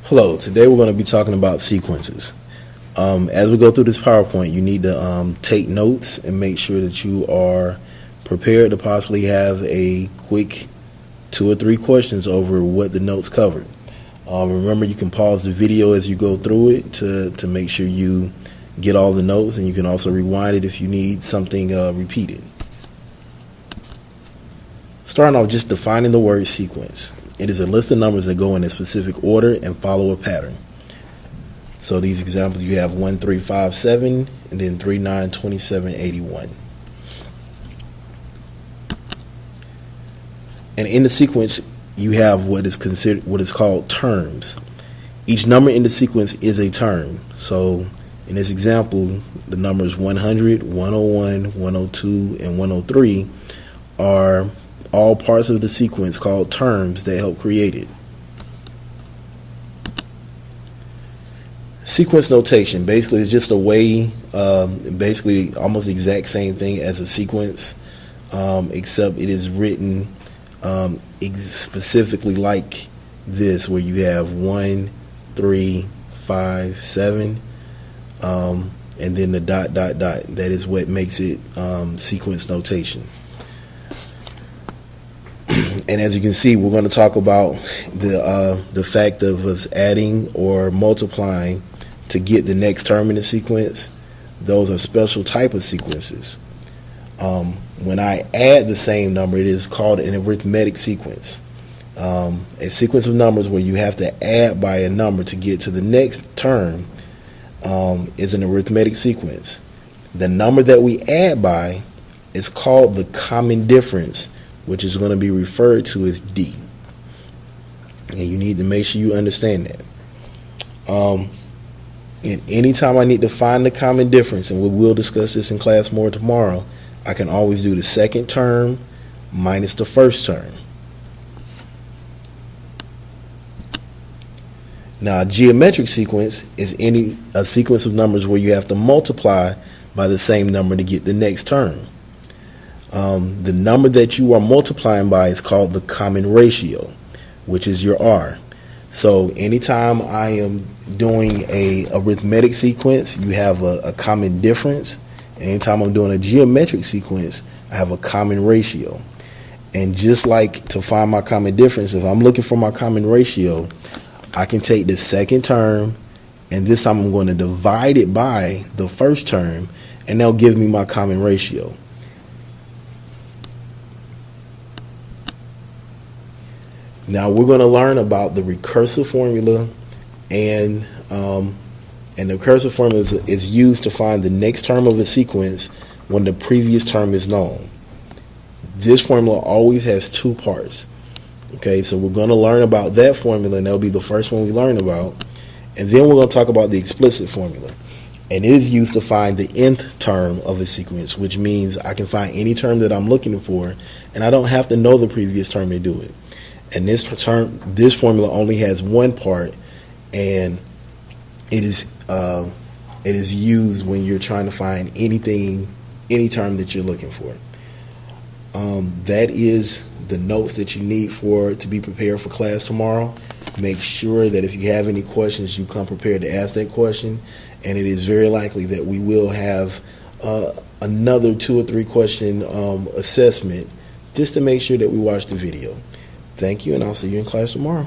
Hello, today we're going to be talking about sequences. As we go through this PowerPoint, you need to take notes and make sure that you are prepared to possibly have a quick 2 or 3 questions over what the notes covered. Remember, you can pause the video as you go through it to make sure you get all the notes, and you can also rewind it if you need something repeated. Starting off, just defining the word sequence. It is a list of numbers that go in a specific order and follow a pattern. So these examples, you have 1 3 5 7 and then 3 9 27 81. And in the sequence, you have what is called terms. Each number in the sequence is a term. So in this example, the numbers 100, 101, 102, and 103 are all parts of the sequence called terms that help create it. Sequence notation basically is just a way, basically almost the exact same thing as a sequence, except it is written specifically like this, where you have 1 3 5 7 and then the ... That is what makes it sequence notation. And as you can see, we're going to talk about the fact of us adding or multiplying to get the next term in the sequence. Those are special type of sequences. When I add the same number, it is called an arithmetic sequence. A sequence of numbers where you have to add by a number to get to the next term is an arithmetic sequence. The number that we add by is called the common difference, which is going to be referred to as D. And you need to make sure you understand that. And anytime I need to find the common difference, and we will discuss this in class more tomorrow, I can always do the second term minus the first term. Now, a geometric sequence is a sequence of numbers where you have to multiply by the same number to get the next term. The number that you are multiplying by is called the common ratio, which is your R. So anytime I am doing a arithmetic sequence, you have a common difference. And anytime I'm doing a geometric sequence, I have a common ratio. And just like to find my common difference, if I'm looking for my common ratio, I can take the second term, and this time I'm going to divide it by the first term, and that'll give me my common ratio. Now we're going to learn about the recursive formula, and the recursive formula is used to find the next term of a sequence when the previous term is known. This formula always has 2 parts. Okay, so we're going to learn about that formula, and that'll be the first one we learn about. And then we're going to talk about the explicit formula. And it is used to find the nth term of a sequence, which means I can find any term that I'm looking for, and I don't have to know the previous term to do it. And this formula only has 1 part, and it is used when you're trying to find any term that you're looking for. That is the notes that you need to be prepared for class tomorrow. Make sure that if you have any questions, you come prepared to ask that question, and it is very likely that we will have another 2 or 3 question assessment just to make sure that we watch the video. Thank you, and I'll see you in class tomorrow.